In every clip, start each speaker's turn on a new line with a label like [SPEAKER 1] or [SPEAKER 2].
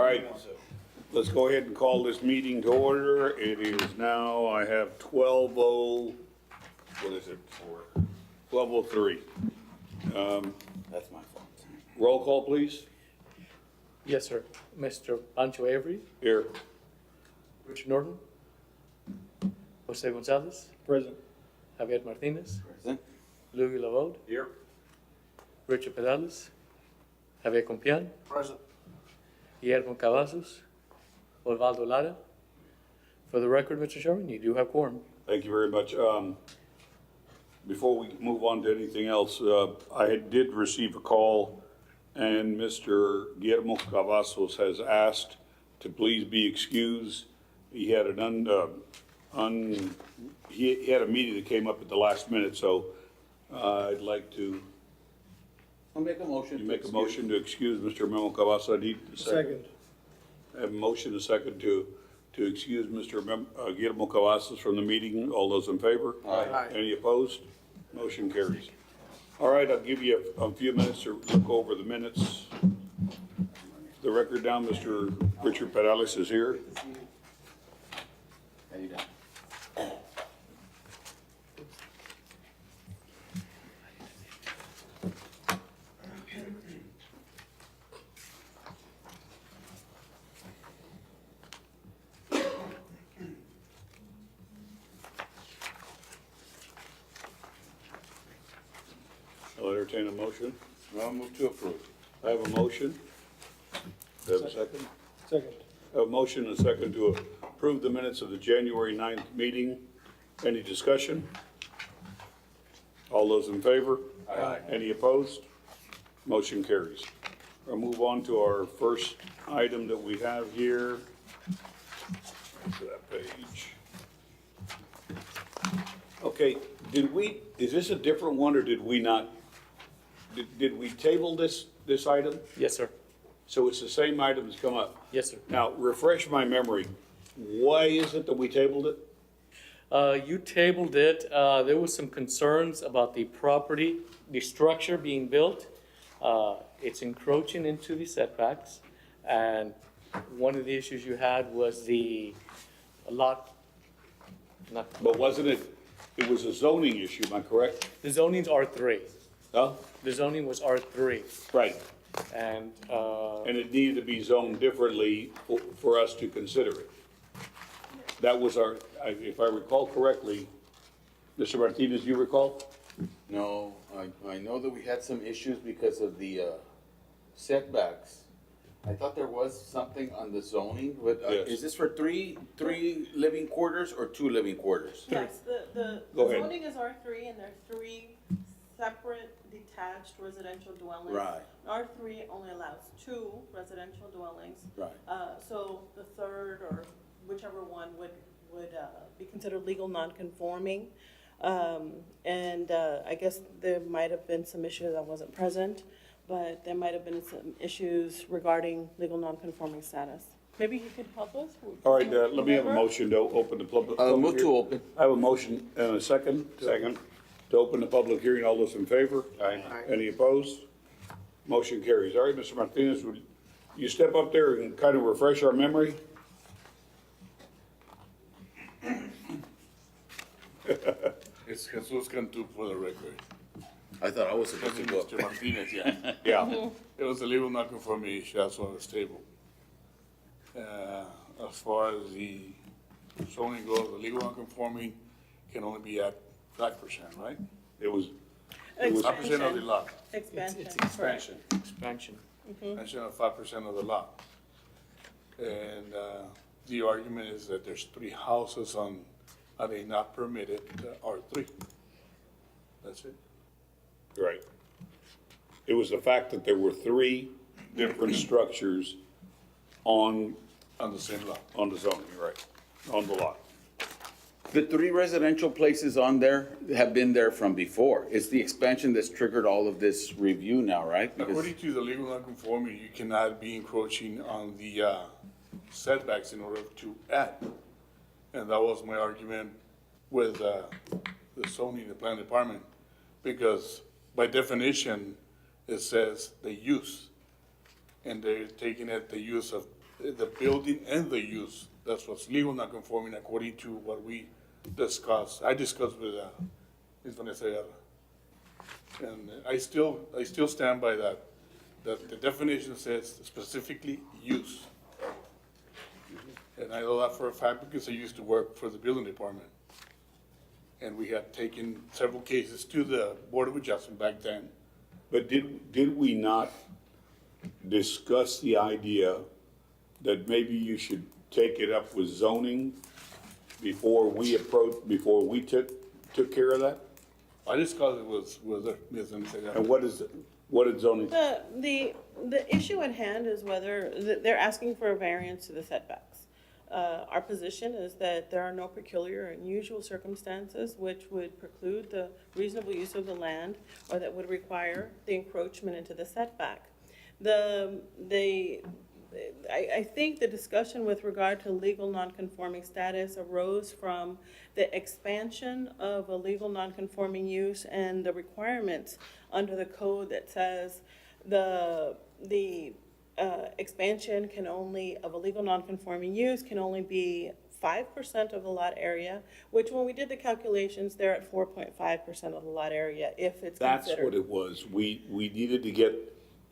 [SPEAKER 1] right, let's go ahead and call this meeting to order. It is now, I have 12:00, what is it? 12:03.
[SPEAKER 2] That's my fault.
[SPEAKER 1] Roll call, please.
[SPEAKER 3] Yes, sir. Mr. Pancho Avery,
[SPEAKER 1] Here.
[SPEAKER 3] Richard Norton, Jose Gonzalez,
[SPEAKER 4] Present.
[SPEAKER 3] Javier Martinez,
[SPEAKER 2] Present.
[SPEAKER 3] Louis Lavode,
[SPEAKER 1] Here.
[SPEAKER 3] Richard Pedales, Javier Compián,
[SPEAKER 4] Present.
[SPEAKER 3] Guillermo Cavazos, Osvaldo Lara. For the record, Mr. Chairman, you do have quorum.
[SPEAKER 1] Thank you very much. Before we move on to anything else, did receive a call, and Mr. Guillermo Cavazos has asked to please be excused. He had he had a meeting that came up at the last minute, so I'd like to
[SPEAKER 2] I'll make a motion.
[SPEAKER 1] make a motion to excuse Mr. Memo Cavazos. I need a
[SPEAKER 4] Second.
[SPEAKER 1] I have a motion and a second to excuse Mr. Guillermo Cavazos from the meeting. All those in favor?
[SPEAKER 2] Aye.
[SPEAKER 1] Any opposed? Motion carries. All right, I'll give you a few minutes to look over the minutes. The record down, Mr. Richard Pedales is here.
[SPEAKER 2] How you doing?
[SPEAKER 1] I'll entertain a motion.
[SPEAKER 2] I'll move to approve.
[SPEAKER 1] I have a motion. Do I have a second?
[SPEAKER 4] Second.
[SPEAKER 1] I have a motion and a second to approve the minutes of the January 9th meeting. Any discussion? All those in favor?
[SPEAKER 2] Aye.
[SPEAKER 1] Any opposed? Motion carries. We'll move on to our first item that we have here. To that page. Okay, is this a different one or did we not? Did we table this item?
[SPEAKER 3] Yes, sir.
[SPEAKER 1] So it's the same item that's come up?
[SPEAKER 3] Yes, sir.
[SPEAKER 1] Now, refresh my memory. Why is it that we tabled it?
[SPEAKER 3] You tabled it. There was some concerns about the property, the structure being built. It's encroaching into the setbacks. And one of the issues you had was the lot,
[SPEAKER 1] But wasn't it was a zoning issue, am I correct?
[SPEAKER 3] the zoning's R3.
[SPEAKER 1] Huh?
[SPEAKER 3] The zoning was R3.
[SPEAKER 1] Right.
[SPEAKER 3] And,
[SPEAKER 1] And it needed to be zoned differently for us to consider it. That was if I recall correctly, Mr. Martinez, you recall?
[SPEAKER 2] No, I know that we had some issues because of the setbacks. I thought there was something on the zoning, but
[SPEAKER 1] Yes.
[SPEAKER 2] is this for three living quarters or 2 living quarters?
[SPEAKER 5] Yes, the
[SPEAKER 1] Go ahead.
[SPEAKER 5] zoning is R3 and there are 3 separate detached residential dwellings.
[SPEAKER 2] Right.
[SPEAKER 5] R3 only allows 2 residential dwellings.
[SPEAKER 2] Right.
[SPEAKER 5] So the third or whichever one would be considered legal non-conforming. And I guess there might have been some issues, I wasn't present, but there might have been some issues regarding legal non-conforming status. Maybe you could help us?
[SPEAKER 1] All right, let me have a
[SPEAKER 5] Remember?
[SPEAKER 1] motion to open the public.
[SPEAKER 2] Move
[SPEAKER 1] hearing.
[SPEAKER 2] to open.
[SPEAKER 1] I have a motion and a second. Second. To open the public hearing. All those in favor?
[SPEAKER 2] Aye.
[SPEAKER 1] Any opposed? Motion carries. All right, Mr. Martinez, would you step up there and kind of refresh our memory?
[SPEAKER 6] It's Jesus Cantu for the record.
[SPEAKER 2] I thought I was supposed to go up.
[SPEAKER 6] Mr. Martinez, yeah.
[SPEAKER 1] Yeah.
[SPEAKER 6] It was a legal non-conforming issue, that's why it was tabled. As far as the zoning goes, the legal non-conforming can only be at 5%, right?
[SPEAKER 1] It was
[SPEAKER 6] 5% of the lot,
[SPEAKER 5] Expansion.
[SPEAKER 3] it's
[SPEAKER 5] correct.
[SPEAKER 3] expansion.
[SPEAKER 6] expansion of 5% of the lot. And the argument is that there's 3 houses are they not permitted, R3. That's it.
[SPEAKER 1] right. It was the fact that there were 3 different structures on
[SPEAKER 6] On the same lot.
[SPEAKER 1] the zoning, right, on the lot.
[SPEAKER 2] The 3 residential places on there have been there from before. It's the expansion that's triggered all of this review now, right? Because
[SPEAKER 6] According to the legal non-conforming, you cannot be encroaching on the setbacks in order to add. And that was my argument with the zoning, the planning department, because by definition, it says the use. And they're taking it, the use of the building and the use. That's what's legal non-conforming according to what we discussed. I discussed with, Ms. Vanessa Ayala. And I still stand by that the definition says specifically use. And I know that for a fact because I used to work for the building department. And we had taken several cases to the Board of Adjustment back then.
[SPEAKER 1] But did we not discuss the idea that maybe you should take it up with zoning before we took care of that?
[SPEAKER 6] I discussed it with Ms. Vanessa Ayala.
[SPEAKER 1] And what did zoning?
[SPEAKER 5] The issue at hand is whether, they're asking for a variance to the setbacks. Our position is that there are no peculiar or unusual circumstances which would preclude the reasonable use of the land or that would require the encroachment into the setback. I think the discussion with regard to legal nonconforming status arose from the expansion of a legal nonconforming use and the requirements under the code that says the expansion of a legal nonconforming use can only be 5% of the lot area, which when we did the calculations, they're at 4.5% of the lot area if it's
[SPEAKER 1] That's
[SPEAKER 5] considered.
[SPEAKER 1] what it was. We needed to get,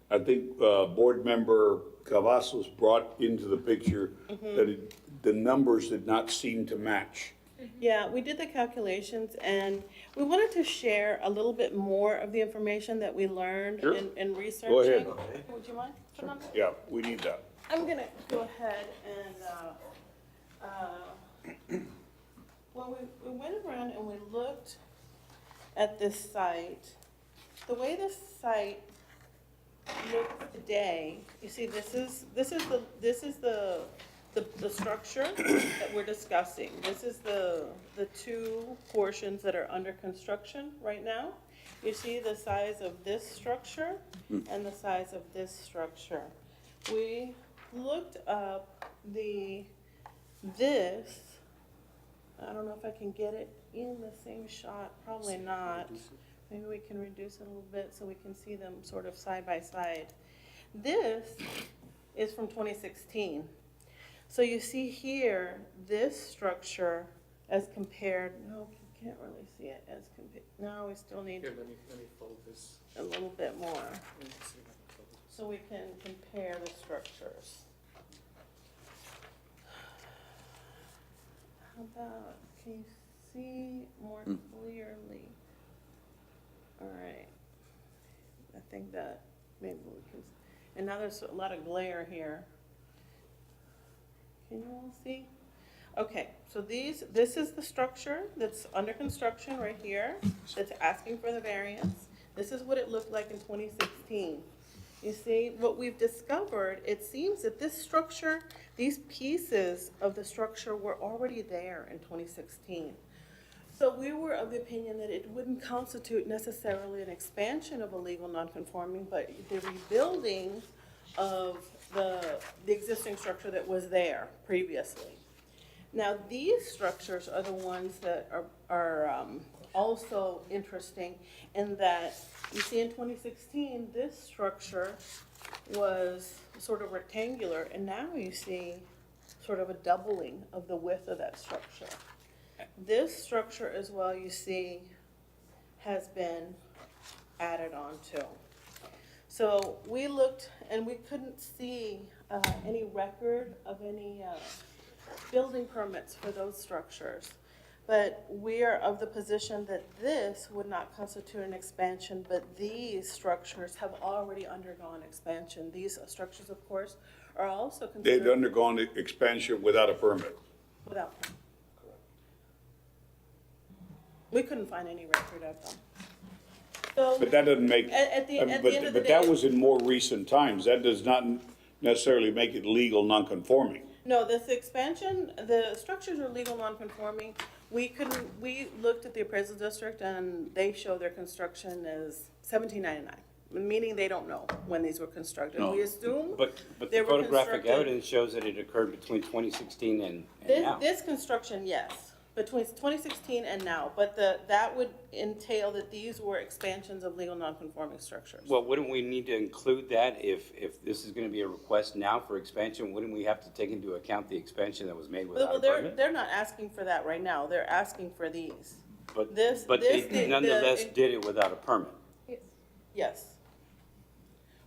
[SPEAKER 1] I think, Board Member Cavazos brought into the picture that the numbers did not seem to match.
[SPEAKER 5] Yeah, we did the calculations and we wanted to share a little bit more of the information that we learned
[SPEAKER 1] Sure.
[SPEAKER 5] in researching.
[SPEAKER 1] Go ahead.
[SPEAKER 5] Would you mind? Fernando?
[SPEAKER 1] Yeah, we need that.
[SPEAKER 5] I'm gonna go ahead and, well, we went around and we looked at this site. The way this site looks today, you see, this is the structure that we're discussing. This is the two portions that are under construction right now. You see the size of this structure and the size of this structure. We looked up this, I don't know if I can get it in the same shot, probably not. Maybe we can reduce it a little bit so we can see them sort of side by side. This is from 2016. So you see here, this structure as compared, no, you can't really see it as compared. No, we still need
[SPEAKER 3] Here, let me fold this.
[SPEAKER 5] a little bit more
[SPEAKER 3] Let me see if I can fold this.
[SPEAKER 5] so we can compare the structures. How about, can you see more clearly? All right. I think that maybe we can, and now there's a lot of glare here. Can you all see? Okay, so this is the structure that's under construction right here, that's asking for the variance. This is what it looked like in 2016. You see, what we've discovered, it seems that this structure, these pieces of the structure were already there in 2016. So we were of the opinion that it wouldn't constitute necessarily an expansion of a legal nonconforming, but the rebuilding of the existing structure that was there previously. Now, these structures are the ones that are also interesting in that, you see in 2016, this structure was sort of rectangular, and now you see sort of a doubling of the width of that structure. This structure as well, you see, has been added on to. So we looked and we couldn't see any record of any building permits for those structures. But we are of the position that this would not constitute an expansion, but these structures have already undergone expansion. These structures, of course, are also considered.
[SPEAKER 1] They've undergone expansion without a permit.
[SPEAKER 5] Without. We couldn't find any record of them. So,
[SPEAKER 1] But that doesn't make,
[SPEAKER 5] At the end of the
[SPEAKER 1] but that
[SPEAKER 5] day-
[SPEAKER 1] was in more recent times. That does not necessarily make it legal non-conforming.
[SPEAKER 5] no, this expansion, the structures are legal non-conforming. We looked at the appraisal district and they show their construction as 1799, meaning they don't know when these were constructed.
[SPEAKER 1] No.
[SPEAKER 5] We assume
[SPEAKER 4] But
[SPEAKER 5] they
[SPEAKER 4] the
[SPEAKER 5] were
[SPEAKER 4] photographic
[SPEAKER 5] constructed-
[SPEAKER 4] evidence shows that it occurred between 2016 and now.
[SPEAKER 5] This construction, yes. between 2016 and now, but that would entail that these were expansions of legal non-conforming structures.
[SPEAKER 4] Well, wouldn't we need to include that if this is gonna be a request now for expansion? Wouldn't we have to take into account the expansion that was made without
[SPEAKER 5] Well,
[SPEAKER 4] a
[SPEAKER 5] they're,
[SPEAKER 4] permit?
[SPEAKER 5] they're not asking for that right now, they're asking for these.
[SPEAKER 4] But
[SPEAKER 5] this-
[SPEAKER 4] they nonetheless did it without a permit.
[SPEAKER 5] Yes.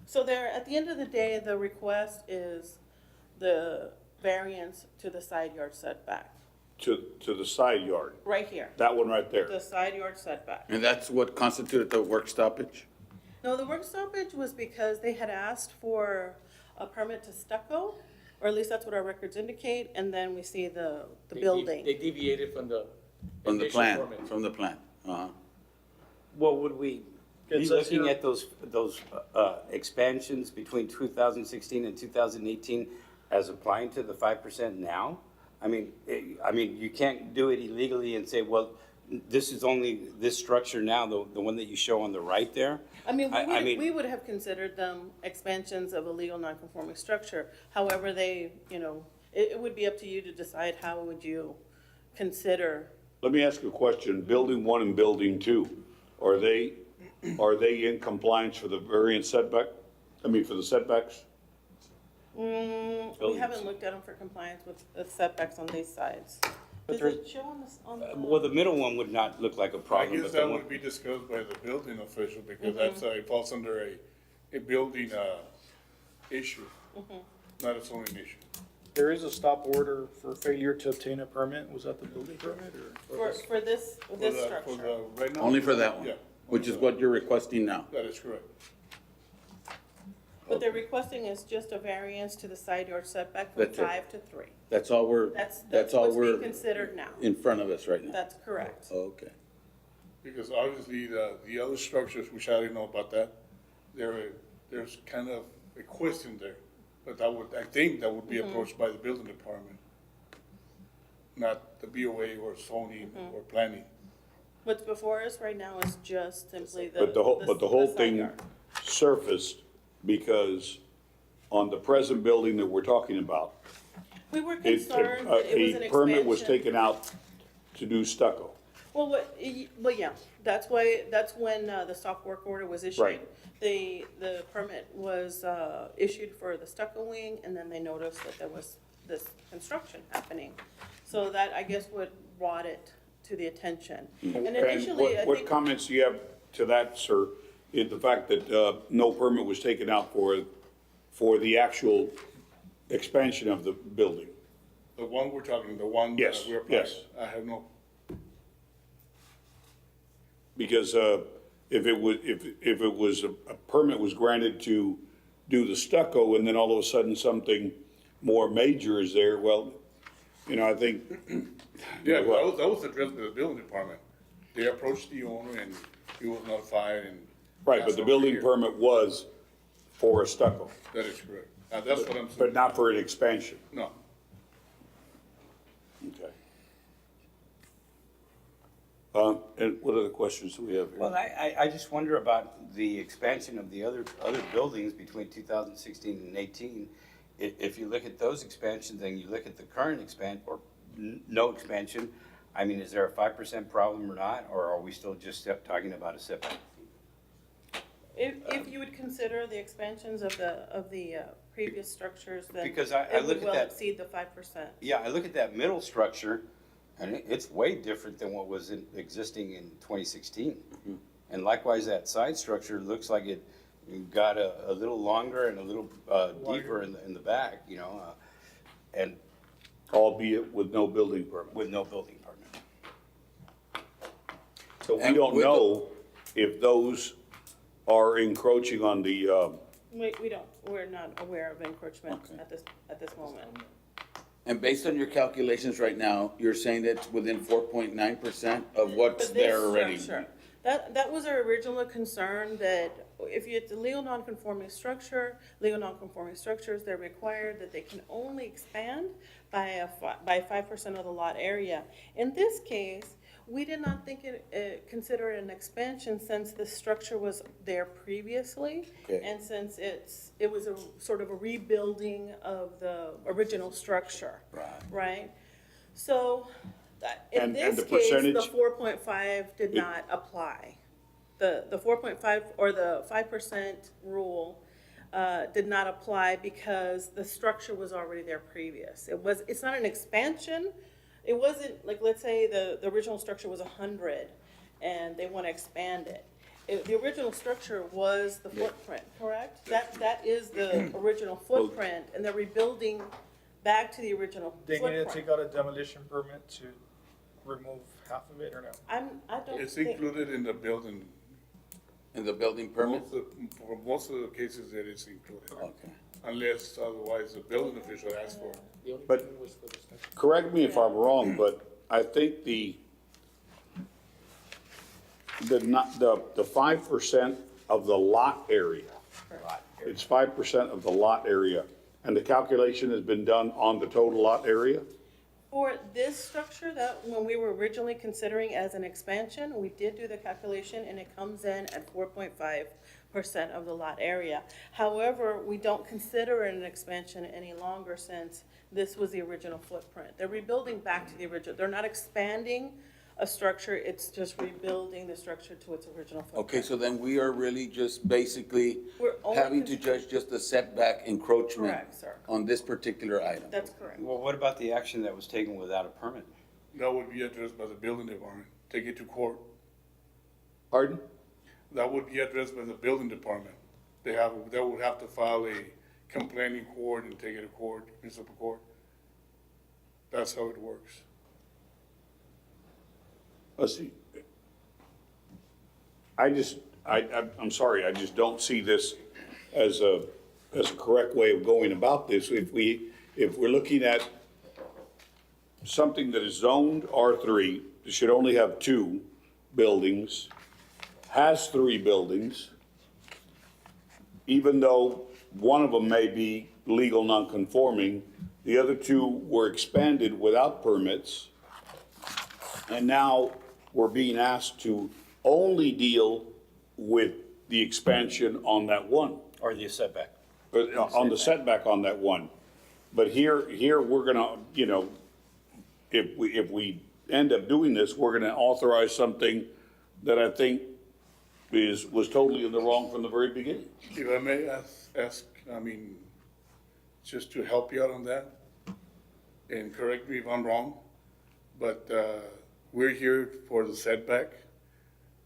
[SPEAKER 5] So there, at the end of the day, the request is the variance to the side yard setback,
[SPEAKER 1] To the side yard,
[SPEAKER 5] right here,
[SPEAKER 1] that one right there.
[SPEAKER 5] the side yard setback.
[SPEAKER 2] And that's what constituted the work stoppage?
[SPEAKER 5] No, the work stoppage was because they had asked for a permit to stucco, or at least that's what our records indicate, and then we see the building.
[SPEAKER 3] They deviated from the.
[SPEAKER 2] From the
[SPEAKER 3] initial
[SPEAKER 2] plan,
[SPEAKER 3] permit.
[SPEAKER 2] from the plan, uh-huh.
[SPEAKER 4] Well, would we be
[SPEAKER 7] It says
[SPEAKER 4] looking
[SPEAKER 7] here-
[SPEAKER 4] at those expansions between 2016 and 2018 as applying to the 5% now? I mean, you can't do it illegally and say, well, this is only this structure now, the one that you show on the right there.
[SPEAKER 5] I mean,
[SPEAKER 4] I mean-
[SPEAKER 5] we would have considered them expansions of a legal non-conforming structure. However, they, it would be up to you to decide how would you consider.
[SPEAKER 1] Let me ask you a question. Building 1 and building 2, are they in compliance for the variance setback? I mean, for the setbacks?
[SPEAKER 5] We haven't looked at them for compliance with the setbacks on these sides. Does
[SPEAKER 7] there's-
[SPEAKER 5] it show on this, on the?
[SPEAKER 4] Well, the middle one would not look like a
[SPEAKER 6] I
[SPEAKER 4] problem,
[SPEAKER 6] guess
[SPEAKER 4] but the
[SPEAKER 6] that
[SPEAKER 4] one,
[SPEAKER 6] would be discussed by the building official, because that's, it falls under a building, issue, not a zoning issue.
[SPEAKER 7] There is a stop order for failure to obtain a permit. Was that the building permit or?
[SPEAKER 5] For this
[SPEAKER 6] For
[SPEAKER 5] structure.
[SPEAKER 6] the, right now.
[SPEAKER 2] Only for that one?
[SPEAKER 6] Yeah,
[SPEAKER 2] Which is what you're requesting now?
[SPEAKER 6] that is correct.
[SPEAKER 5] What they're requesting is just a variance to the side yard setback from
[SPEAKER 2] That's it.
[SPEAKER 5] 5 to 3.
[SPEAKER 2] That's all we're,
[SPEAKER 5] That's
[SPEAKER 2] all
[SPEAKER 5] what's being
[SPEAKER 2] we're
[SPEAKER 5] considered now.
[SPEAKER 2] in front of us right now?
[SPEAKER 5] That's correct.
[SPEAKER 2] Okay.
[SPEAKER 6] Because obviously, the other structures, which I didn't know about that, there's kind of a question there. But I think that would be approached by the building department, not the BOA or zoning or planning.
[SPEAKER 5] What's before us right now is just simply the.
[SPEAKER 1] But the whole
[SPEAKER 5] side
[SPEAKER 1] thing
[SPEAKER 5] yard.
[SPEAKER 1] surfaced because on the present building that we're talking about,
[SPEAKER 5] We were concerned that it was an
[SPEAKER 1] a permit was
[SPEAKER 5] expansion.
[SPEAKER 1] taken out to do stucco.
[SPEAKER 5] Well, yeah, that's when the stop work order was issued.
[SPEAKER 1] Right.
[SPEAKER 5] The permit was issued for the stuccoing, and then they noticed that there was this construction happening. So that, I guess, what brought it to the attention. And initially, I
[SPEAKER 1] What
[SPEAKER 5] think,
[SPEAKER 1] comments do you have to that, sir, in the fact that no permit was taken out for the actual expansion of the building?
[SPEAKER 6] The one we're talking, the one that
[SPEAKER 1] Yes,
[SPEAKER 6] we're applying,
[SPEAKER 1] yes.
[SPEAKER 6] I have no,
[SPEAKER 1] Because if it was, a permit was granted to do the stucco and then all of a sudden something more major is there, well, I think.
[SPEAKER 6] yeah, that was addressed by the building department. They approached the owner and he was notified and.
[SPEAKER 1] Right, but
[SPEAKER 6] asked
[SPEAKER 1] the
[SPEAKER 6] over
[SPEAKER 1] building
[SPEAKER 6] here.
[SPEAKER 1] permit was for a stucco,
[SPEAKER 6] That is correct. That's what I'm
[SPEAKER 1] but
[SPEAKER 6] saying.
[SPEAKER 1] not for an expansion.
[SPEAKER 6] No.
[SPEAKER 1] Okay. And what other questions do we have here?
[SPEAKER 4] well, I just wonder about the expansion of the other buildings between 2016 and 18. If you look at those expansions and you look at the current or no expansion, I mean, is there a 5% problem or not, or are we still just talking about a setback?
[SPEAKER 5] if you would consider the expansions of the previous structures, then
[SPEAKER 4] Because I
[SPEAKER 5] it
[SPEAKER 4] look
[SPEAKER 5] would
[SPEAKER 4] at
[SPEAKER 5] well
[SPEAKER 4] that-
[SPEAKER 5] exceed the 5%.
[SPEAKER 4] Yeah, I look at that middle structure, and it's way different than what was existing in 2016. And likewise, that side structure looks like it got a little longer and a little deeper in the back, and
[SPEAKER 1] Albeit with no building permit.
[SPEAKER 4] with no building permit.
[SPEAKER 1] So we
[SPEAKER 2] And
[SPEAKER 1] don't
[SPEAKER 2] with the-
[SPEAKER 1] know if those are encroaching on the,
[SPEAKER 5] We're not aware of encroachment
[SPEAKER 2] Okay.
[SPEAKER 5] at this moment.
[SPEAKER 2] And based on your calculations right now, you're saying that's within 4.9% of what's
[SPEAKER 5] But this
[SPEAKER 2] there already?
[SPEAKER 5] structure, that was our original concern, that if it's a legal non-conforming structure, legal non-conforming structures, they're required that they can only expand by 5% of the lot area. In this case, we did not think consider it an expansion since the structure was there previously.
[SPEAKER 2] Okay.
[SPEAKER 5] And since it was a sort of a rebuilding of the original structure.
[SPEAKER 2] Right.
[SPEAKER 5] Right? So In
[SPEAKER 1] And
[SPEAKER 5] this
[SPEAKER 1] the
[SPEAKER 5] case, the
[SPEAKER 1] percentage?
[SPEAKER 5] 4.5 did not apply. The 4.5 or the 5% rule did not apply because the structure was already there previous. It's not an expansion. It wasn't, like, let's say the original structure was 100 and they want to expand it. The original structure was the footprint, correct? That is the original footprint, and they're rebuilding back to the original
[SPEAKER 7] They need to
[SPEAKER 5] footprint.
[SPEAKER 7] take out a demolition permit to remove half of it or no?
[SPEAKER 5] I don't
[SPEAKER 6] It's
[SPEAKER 5] think,
[SPEAKER 6] included in the building.
[SPEAKER 2] In the building permit?
[SPEAKER 6] For most of the cases that it's included.
[SPEAKER 2] Okay.
[SPEAKER 6] Unless otherwise the building official asks for it.
[SPEAKER 3] The only
[SPEAKER 1] But-
[SPEAKER 3] thing was for the structure.
[SPEAKER 1] Correct me if I'm wrong, but I think the 5% of the lot area, it's 5% of the lot area, and the calculation has been done on the total lot area?
[SPEAKER 5] for this structure, that when we were originally considering as an expansion, we did do the calculation and it comes in at 4.5% of the lot area. However, we don't consider it an expansion any longer since this was the original footprint. They're rebuilding back to the original. They're not expanding a structure, it's just rebuilding the structure to its original footprint.
[SPEAKER 2] Okay, so then we are really just basically
[SPEAKER 5] We're only
[SPEAKER 2] having to judge just the setback encroachment
[SPEAKER 5] Correct, sir.
[SPEAKER 2] on this particular item.
[SPEAKER 5] That's correct.
[SPEAKER 4] Well, what about the action that was taken without a permit?
[SPEAKER 6] That would be addressed by the building department. Take it to court.
[SPEAKER 1] Pardon?
[SPEAKER 6] That would be addressed by the building department. They would have to file a complaint in court and take it to court, municipal court. That's how it works.
[SPEAKER 1] Let's see. I'm sorry, I just don't see this as a correct way of going about this. If we're looking at something that is zoned R3, it should only have 2 buildings, has 3 buildings, even though one of them may be legal non-conforming, the other 2 were expanded without permits, and now we're being asked to only deal with the expansion on that one,
[SPEAKER 4] Or the setback?
[SPEAKER 1] on the setback on that one. But here we're gonna, if we end up doing this, we're gonna authorize something that I think was totally in the wrong from the very beginning.
[SPEAKER 6] If I may ask, just to help you out on that, and correct me if I'm wrong, but we're here for the setback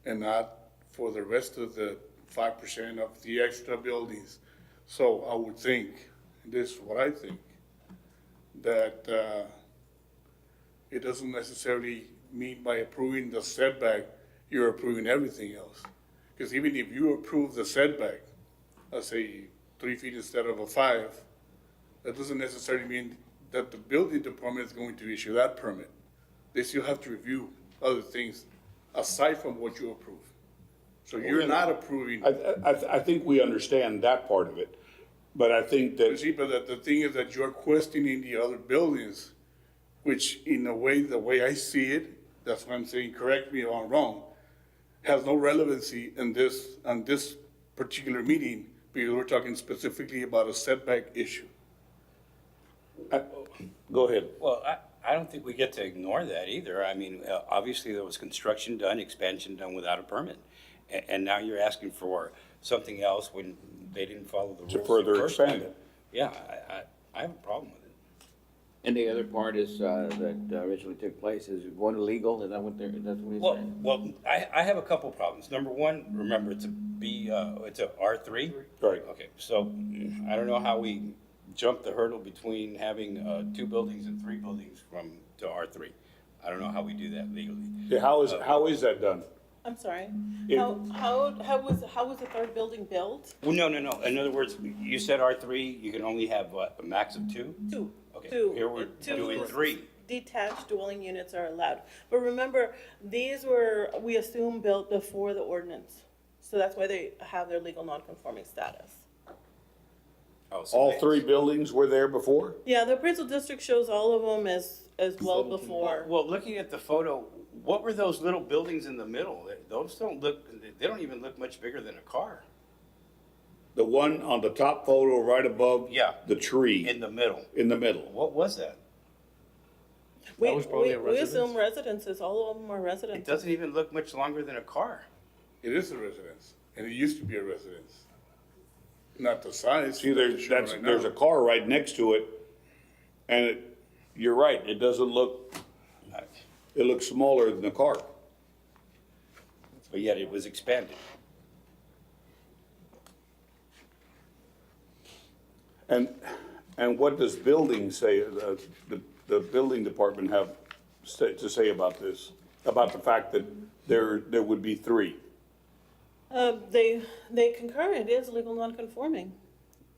[SPEAKER 6] and not for the rest of the 5% of the extra buildings. So I would think, this is what I think, that it doesn't necessarily mean by approving the setback, you're approving everything else. Because even if you approve the setback, let's say 3 feet instead of a 5, that doesn't necessarily mean that the building department is going to issue that permit. They still have to review other things aside from what you approve. So you're not approving.
[SPEAKER 1] I think we understand that part of it, but I think
[SPEAKER 6] You
[SPEAKER 1] that,
[SPEAKER 6] see, but the thing is that you're questioning the other buildings, which in a way, the way I see it, that's why I'm saying, correct me if I'm wrong, has no relevancy on this particular meeting, because we're talking specifically about a setback issue.
[SPEAKER 1] go ahead.
[SPEAKER 4] Well, I don't think we get to ignore that either. I mean, obviously there was construction done, expansion done without a permit. And now you're asking for something else when they didn't follow the rules.
[SPEAKER 1] To
[SPEAKER 4] the
[SPEAKER 1] further
[SPEAKER 4] first
[SPEAKER 1] expand
[SPEAKER 4] time.
[SPEAKER 1] it.
[SPEAKER 4] Yeah, I have a problem with it.
[SPEAKER 8] And the other part is, that originally took place is going illegal, is that what that's what he's saying?
[SPEAKER 4] Well, I have a couple problems. Number one, remember, it's a R3.
[SPEAKER 1] Right.
[SPEAKER 4] Okay, so I don't know how we jumped the hurdle between having 2 buildings and 3 buildings to R3. I don't know how we do that legally.
[SPEAKER 1] Yeah, how is that done?
[SPEAKER 5] I'm sorry.
[SPEAKER 1] If-
[SPEAKER 5] How was the third building built?
[SPEAKER 4] Well, no. In other words, you said R3, you can only have what, a max of 2?
[SPEAKER 5] Two.
[SPEAKER 4] Okay,
[SPEAKER 5] Two.
[SPEAKER 4] here we're
[SPEAKER 5] Two
[SPEAKER 4] doing
[SPEAKER 5] is-
[SPEAKER 4] 3.
[SPEAKER 5] Detached dwelling units are allowed. But remember, these were, we assume, built before the ordinance. So that's why they have their legal non-conforming status.
[SPEAKER 4] Oh, so
[SPEAKER 1] All
[SPEAKER 4] they-
[SPEAKER 1] 3 buildings were there before?
[SPEAKER 5] Yeah, the appraisal district shows all of them as well before.
[SPEAKER 4] Well, looking at the photo, what were those little buildings in the middle? Those they don't even look much bigger than a car.
[SPEAKER 1] The one on the top photo right above
[SPEAKER 4] Yeah.
[SPEAKER 1] the tree
[SPEAKER 4] In the middle.
[SPEAKER 1] in the middle.
[SPEAKER 4] What was that?
[SPEAKER 3] That was probably a
[SPEAKER 5] We assume
[SPEAKER 3] residence.
[SPEAKER 5] residences, all of them are
[SPEAKER 4] It
[SPEAKER 5] residences.
[SPEAKER 4] doesn't even look much longer than a car.
[SPEAKER 6] It is a residence, and it used to be a residence. Not the size.
[SPEAKER 1] See, there's,
[SPEAKER 6] shown
[SPEAKER 1] that's,
[SPEAKER 6] right
[SPEAKER 1] there's
[SPEAKER 6] now.
[SPEAKER 1] a car right next to it, and you're right, it doesn't look, it looks smaller than the car.
[SPEAKER 4] But yet it was expanded.
[SPEAKER 1] And what does building say, the building department have to say about this? About the fact that there would be three?
[SPEAKER 5] They concur, it is legal non-conforming.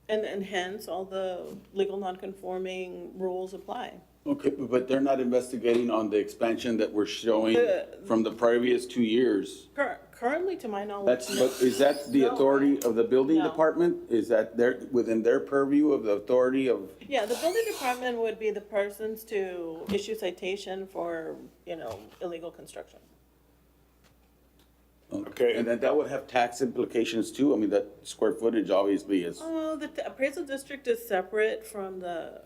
[SPEAKER 5] And hence, all the legal non-conforming rules apply.
[SPEAKER 2] Okay, but they're not investigating on the expansion that we're showing from the previous 2 years.
[SPEAKER 5] Currently, to my knowledge,
[SPEAKER 2] That's,
[SPEAKER 5] no.
[SPEAKER 2] but is that the
[SPEAKER 5] No.
[SPEAKER 2] authority of the building
[SPEAKER 5] No.
[SPEAKER 2] department? Is that within their purview of the authority of?
[SPEAKER 5] Yeah, the building department would be the persons to issue citation for, illegal construction.
[SPEAKER 1] Okay.
[SPEAKER 2] And then that would have tax implications too? I mean, that square footage obviously is.
[SPEAKER 5] Oh, the appraisal district is separate from the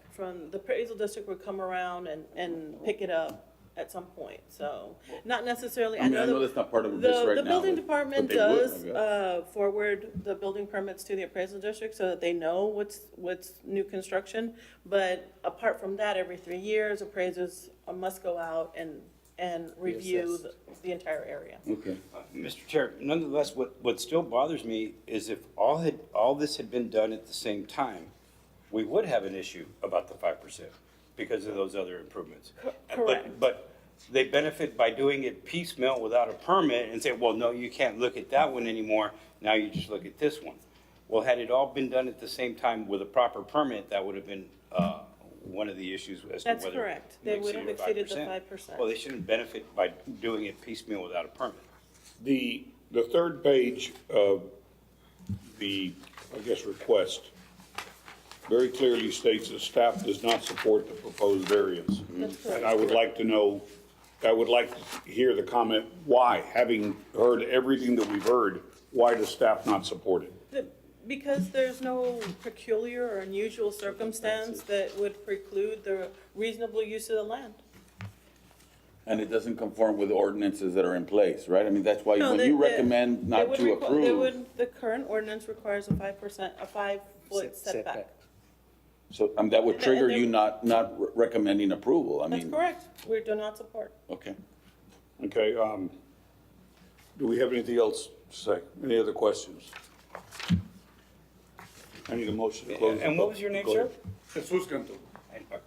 [SPEAKER 5] appraisal district would come around and pick it up at some point, so, not necessarily.
[SPEAKER 2] I mean, I know that's not part of this right now.
[SPEAKER 5] The building
[SPEAKER 2] but
[SPEAKER 5] department
[SPEAKER 2] they would, I
[SPEAKER 5] does,
[SPEAKER 2] guess.
[SPEAKER 5] forward the building permits to the appraisal district so that they know what's new construction. But apart from that, every 3 years, appraisers must go out and review the entire area.
[SPEAKER 2] Okay.
[SPEAKER 4] Mr. Chair, nonetheless, what still bothers me is if all this had been done at the same time, we would have an issue about the 5% because of those other improvements.
[SPEAKER 5] Correct.
[SPEAKER 4] But they benefit by doing it piecemeal without a permit and say, well, no, you can't look at that one anymore, now you just look at this one. Well, had it all been done at the same time with a proper permit, that would have been, one of the issues as to
[SPEAKER 5] That's
[SPEAKER 4] whether.
[SPEAKER 5] correct.
[SPEAKER 4] we
[SPEAKER 5] They would have exceeded the 5%.
[SPEAKER 4] Well, they shouldn't benefit by doing it piecemeal without a permit.
[SPEAKER 1] The third page of the, I guess, request very clearly states that staff does not support the proposed variance.
[SPEAKER 5] That's correct.
[SPEAKER 1] And I would like to hear the comment, why? Having heard everything that we've heard, why does staff not support it?
[SPEAKER 5] Because there's no peculiar or unusual circumstance that would preclude the reasonable use of the land.
[SPEAKER 2] And it doesn't conform with the ordinances that are in place, right? I mean, that's why
[SPEAKER 5] No,
[SPEAKER 2] when
[SPEAKER 5] they-
[SPEAKER 2] you
[SPEAKER 5] they-
[SPEAKER 2] recommend
[SPEAKER 5] they
[SPEAKER 2] not
[SPEAKER 5] would
[SPEAKER 2] to
[SPEAKER 5] requ- they
[SPEAKER 2] approve.
[SPEAKER 5] would- The current ordinance requires a 5-foot setback.
[SPEAKER 2] So, that would
[SPEAKER 5] And
[SPEAKER 2] trigger
[SPEAKER 5] they-
[SPEAKER 2] you not recommending approval. I
[SPEAKER 5] That's
[SPEAKER 2] mean,
[SPEAKER 5] correct. We do not support.
[SPEAKER 2] okay.
[SPEAKER 1] Okay, do we have anything else to say? Any other questions? I need a motion to close.
[SPEAKER 4] And what was your name,
[SPEAKER 1] Go
[SPEAKER 4] sir?
[SPEAKER 1] ahead.
[SPEAKER 6] Jesus Canto.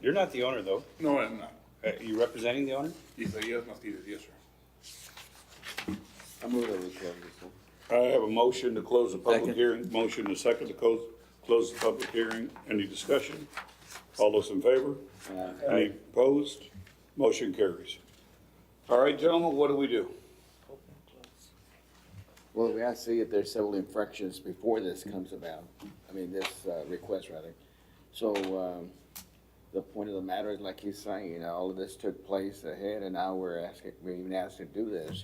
[SPEAKER 4] You're not the owner, though.
[SPEAKER 6] No, I'm not.
[SPEAKER 4] You representing the owner?
[SPEAKER 6] Isaías Martínez, yes, sir.
[SPEAKER 8] I move that we close this one.
[SPEAKER 1] I have a motion to close the public
[SPEAKER 2] Second.
[SPEAKER 1] hearing, motion to second to close the public hearing. Any discussion? All those in favor? Any opposed? Motion carries. All right, gentlemen, what do we do?
[SPEAKER 8] Well, we have to see if there's several infractions before this comes about. I mean, this, request rather. So, the point of the matter is, like he's saying, all of this took place ahead and now we're even asked to do this,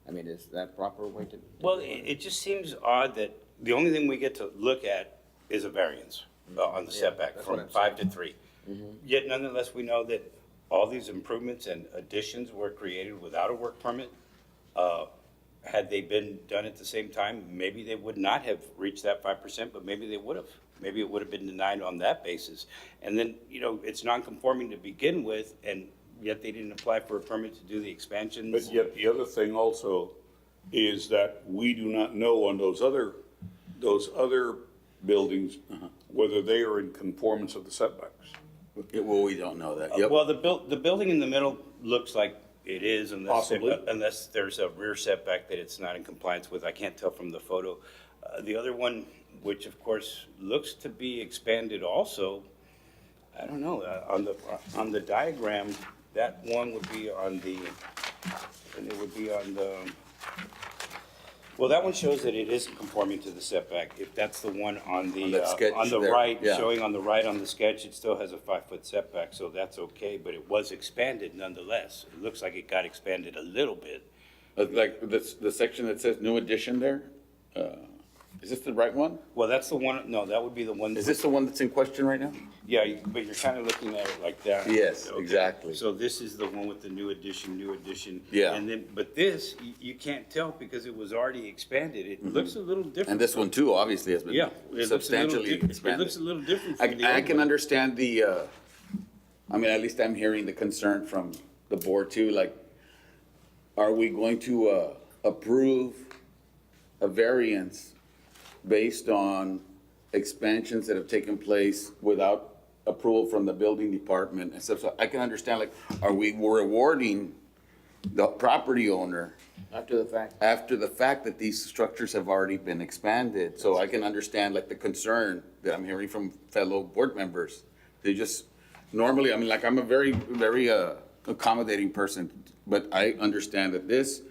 [SPEAKER 8] I mean, is that proper way to?
[SPEAKER 4] Well, it just seems odd that the only thing we get to look at is a variance on the setback
[SPEAKER 8] that's what
[SPEAKER 4] from
[SPEAKER 8] I'm
[SPEAKER 4] 5 to 3. Yet nonetheless, we know that all these improvements and additions were created without a work permit. Had they been done at the same time, maybe they would not have reached that 5%, but maybe they would have. Maybe it would have been denied on that basis. And then, it's non-conforming to begin with, and yet they didn't apply for a permit to do the expansions.
[SPEAKER 1] But yet the other thing also is that we do not know on those other buildings, whether they are in conformance of the setbacks.
[SPEAKER 2] Well, we don't know that. Yep.
[SPEAKER 4] Well, the building in the middle looks like it is
[SPEAKER 1] Possibly.
[SPEAKER 4] unless there's a rear setback that it's not in compliance with. I can't tell from the photo. The other one, which of course looks to be expanded also, I don't know, on the diagram, that one would be on the, and it would be on the, well, that one shows that it is conforming to the setback. If that's the one on the,
[SPEAKER 2] On that sketch
[SPEAKER 4] on the
[SPEAKER 2] there,
[SPEAKER 4] right,
[SPEAKER 2] yeah.
[SPEAKER 4] showing on the right on the sketch, it still has a 5-foot setback, so that's okay, but it was expanded nonetheless. It looks like it got expanded a little bit.
[SPEAKER 2] Like the section that says new addition there, Is this the right one?
[SPEAKER 4] Well, that's the one, no, that would be the one.
[SPEAKER 2] Is this the one that's in question right now?
[SPEAKER 4] Yeah, but you're kind of looking at it like that.
[SPEAKER 2] Yes,
[SPEAKER 4] Okay.
[SPEAKER 2] exactly.
[SPEAKER 4] So this is the one with the new addition.
[SPEAKER 2] Yeah.
[SPEAKER 4] And then, but this, you can't tell because it was already expanded. It looks a little different.
[SPEAKER 2] And this one too, obviously, has been
[SPEAKER 4] Yeah. it looks a little
[SPEAKER 2] substantially
[SPEAKER 4] different. It
[SPEAKER 2] expanded.
[SPEAKER 4] looks a little different from the
[SPEAKER 2] I
[SPEAKER 4] old
[SPEAKER 2] can
[SPEAKER 4] one.
[SPEAKER 2] understand the, I mean, at least I'm hearing the concern from the board too, like, are we going to, approve a variance based on expansions that have taken place without approval from the building department and stuff? So I can understand, like, are we rewarding the property owner
[SPEAKER 8] After the fact.
[SPEAKER 2] after the fact that these structures have already been expanded? So I can understand like the concern that I'm hearing from fellow board members. They just, normally, I mean, like, I'm a very, very accommodating person, but I understand that this,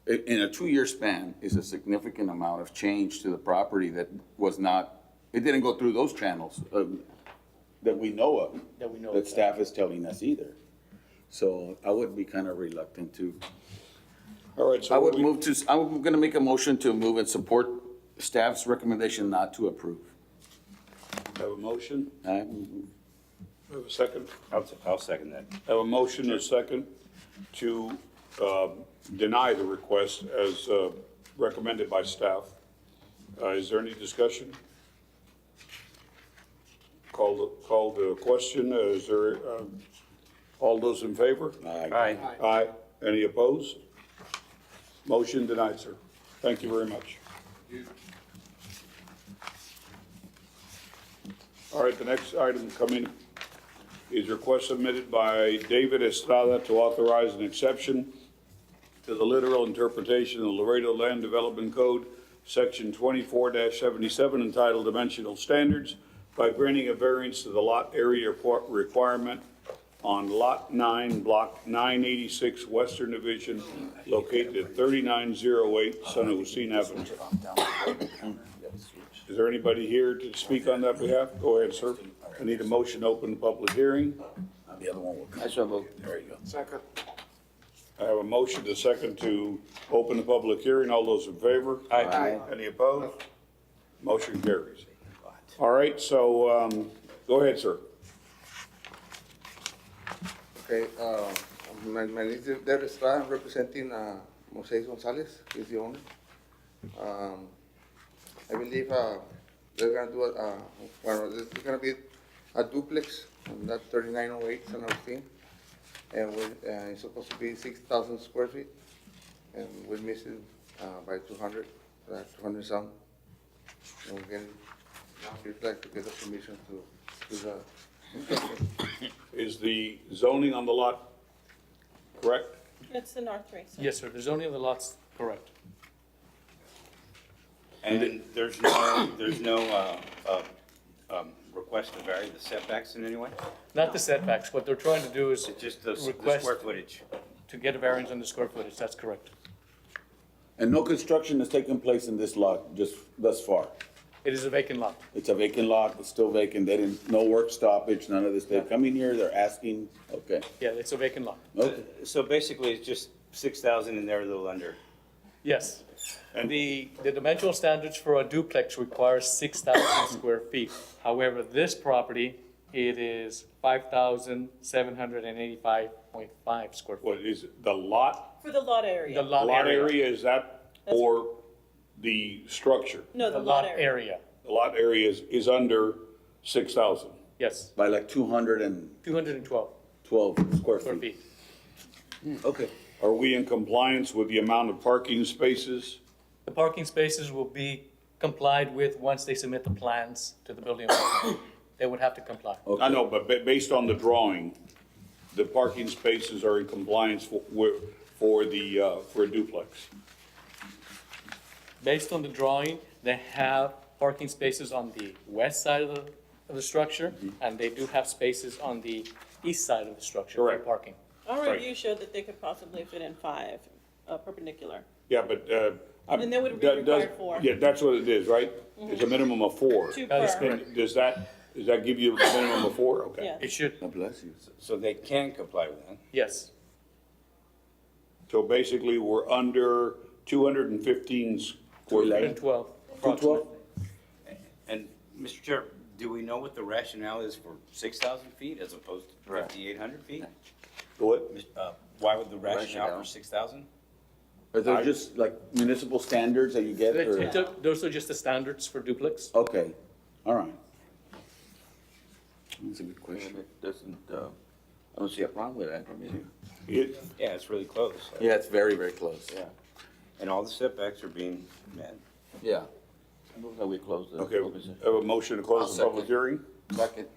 [SPEAKER 2] in a 2-year span, is a significant amount of change to the property that was not, it didn't go through those channels that we know of. That staff is telling us either. So I would be kind of reluctant to.
[SPEAKER 1] All right, so
[SPEAKER 2] I would move to, I'm gonna make a motion to move and support staff's recommendation not to approve.
[SPEAKER 1] Have a motion,
[SPEAKER 2] I-
[SPEAKER 1] have a second.
[SPEAKER 4] I'll second that.
[SPEAKER 1] Have a motion and a second to deny the request as recommended by staff. Is there any discussion? Call the question. Is there, all those in favor?
[SPEAKER 4] Aye.
[SPEAKER 1] Aye. Any opposed? Motion denied, sir. Thank you very much. All right, the next item coming is request submitted by David Estrada to authorize an exception to the literal interpretation of the Laredo Land Development Code, Section 24-77, entitled Dimensional Standards, by granting a variance to the lot area requirement on Lot 9, Block 986, Western Division, located at 3908 San Agustin Avenue. Is there anybody here to speak on that behalf? Go ahead, sir. I need a motion to open the public hearing.
[SPEAKER 2] The other one will come.
[SPEAKER 8] I shall vote.
[SPEAKER 2] There you go.
[SPEAKER 7] Second.
[SPEAKER 1] I have a motion to second to open the public hearing. All those in favor?
[SPEAKER 8] Aye.
[SPEAKER 1] Any opposed? Motion carries. All right, so, go ahead, sir.
[SPEAKER 9] Okay, my name is David Estrada, I'm representing Moisés Gonzalez, he's the owner. I believe they're gonna do there's gonna be a duplex on that 3908 San Agustin. And it's supposed to be 6,000 square feet, and we're missing by 200, 200 some. And we'd like to get the permission to do that.
[SPEAKER 1] Is the zoning on the lot correct?
[SPEAKER 5] It's the R3. So.
[SPEAKER 3] Yes, sir, the zoning of the lot's correct.
[SPEAKER 4] And there's no request to vary the setbacks in any way?
[SPEAKER 3] Not the setbacks, what they're trying to do is
[SPEAKER 4] It's just the
[SPEAKER 3] request
[SPEAKER 4] square footage?
[SPEAKER 3] to get a variance on the square footage, that's correct.
[SPEAKER 2] And no construction has taken place in this lot just thus far?
[SPEAKER 3] It is a vacant lot.
[SPEAKER 2] It's a vacant lot, it's still vacant, they didn't, no work stoppage, none of this, they're coming here, they're asking, okay.
[SPEAKER 3] Yeah, it's a vacant lot.
[SPEAKER 2] Okay.
[SPEAKER 4] So basically, it's just 6,000 in there, a little under.
[SPEAKER 3] Yes. And the dimensional standards for a duplex require 6,000 square feet. However, this property, it is 5,785.5 square feet.
[SPEAKER 1] What is it, the lot?
[SPEAKER 5] For the lot area.
[SPEAKER 3] The lot
[SPEAKER 1] Lot
[SPEAKER 3] area.
[SPEAKER 1] area, is that or the structure?
[SPEAKER 5] No,
[SPEAKER 3] The lot area,
[SPEAKER 1] The lot area is under 6,000.
[SPEAKER 3] yes,
[SPEAKER 2] By like 212
[SPEAKER 3] 212
[SPEAKER 2] square
[SPEAKER 3] square
[SPEAKER 2] feet.
[SPEAKER 3] feet.
[SPEAKER 2] Okay.
[SPEAKER 1] Are we in compliance with the amount of parking spaces?
[SPEAKER 3] The parking spaces will be complied with once they submit the plans to the building department. They would have to comply.
[SPEAKER 1] I know, but based on the drawing, the parking spaces are in compliance for a duplex.
[SPEAKER 3] Based on the drawing, they have parking spaces on the west side of the structure, and they do have spaces on the east side of the structure for
[SPEAKER 1] Correct.
[SPEAKER 3] parking.
[SPEAKER 5] Our
[SPEAKER 1] Right.
[SPEAKER 5] review showed that they could possibly fit in 5 perpendicular.
[SPEAKER 1] Yeah, but,
[SPEAKER 5] And they would be required 4.
[SPEAKER 1] Yeah, that's what it is, right? It's a minimum of 4.
[SPEAKER 5] 2
[SPEAKER 3] That is
[SPEAKER 5] per.
[SPEAKER 3] correct.
[SPEAKER 1] Does that give you a minimum of 4? Okay.
[SPEAKER 5] Yeah.
[SPEAKER 3] It should,
[SPEAKER 2] God bless you.
[SPEAKER 4] So they can comply with that?
[SPEAKER 3] yes,
[SPEAKER 1] So basically, we're under 215 square feet.
[SPEAKER 3] 212. approximately.
[SPEAKER 4] And, Mr. Chair, do we know what the rationale is for 6,000 feet as opposed to
[SPEAKER 2] Right.
[SPEAKER 4] 5,800 feet?
[SPEAKER 1] What?
[SPEAKER 4] Why would the rationale
[SPEAKER 2] Rationale.
[SPEAKER 4] for 6,000?
[SPEAKER 2] Are those just like municipal standards that you get, or?
[SPEAKER 3] Those are just the standards for duplex.
[SPEAKER 2] Okay, all right. That's a good question.
[SPEAKER 8] It doesn't, I don't see a problem with that. I mean,
[SPEAKER 1] It,
[SPEAKER 4] Yeah, it's really close.
[SPEAKER 2] Yeah, it's very, very close.
[SPEAKER 8] yeah,
[SPEAKER 4] And all the setbacks are being met.
[SPEAKER 2] Yeah.
[SPEAKER 8] I move that we close the.
[SPEAKER 1] okay,
[SPEAKER 8] open session.
[SPEAKER 1] I have a motion to close the
[SPEAKER 2] I'll
[SPEAKER 1] public
[SPEAKER 2] second.
[SPEAKER 1] hearing.
[SPEAKER 2] Second.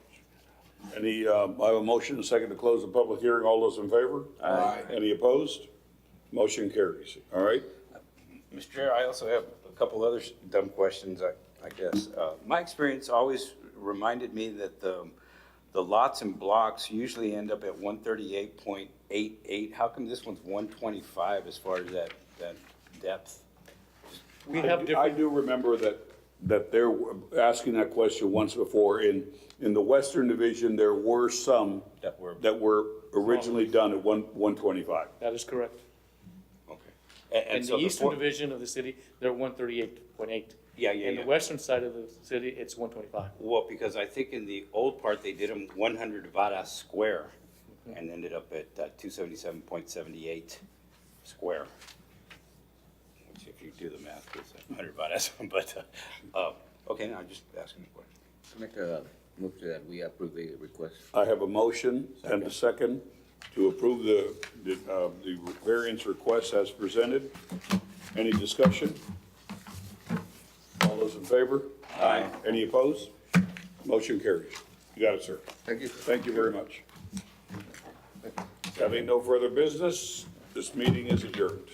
[SPEAKER 1] Any, I have a motion and a second to close the public hearing. All those in favor?
[SPEAKER 2] Aye.
[SPEAKER 1] Any opposed? Motion carries. All right?
[SPEAKER 4] Mr. Chair, I also have a couple other dumb questions, I guess. My experience always reminded me that the lots and blocks usually end up at 138.88. How come this one's 125 as far as that depth?
[SPEAKER 3] We have
[SPEAKER 1] I
[SPEAKER 3] different,
[SPEAKER 1] do remember that they're asking that question once before. In the Western Division, there were some
[SPEAKER 4] That were-
[SPEAKER 1] that were originally done at 125.
[SPEAKER 3] that is correct.
[SPEAKER 4] Okay.
[SPEAKER 3] In the eastern division of the city, they're 138.8.
[SPEAKER 4] Yeah.
[SPEAKER 3] In the western side of the city, it's 125.
[SPEAKER 4] Well, because I think in the old part, they did them 100 varas square and ended up at 277.78 square. Which if you do the math, it's 100 varas, but, okay, now I'm just asking a question.
[SPEAKER 8] Make a move to that, we approve the request.
[SPEAKER 1] I have a motion and a second to approve the variance request as presented. Any discussion? All those in favor?
[SPEAKER 4] Aye.
[SPEAKER 1] Any opposed? Motion carries. You got it, sir.
[SPEAKER 9] Thank you.
[SPEAKER 1] Thank you very much. Having no further business, this meeting is adjourned.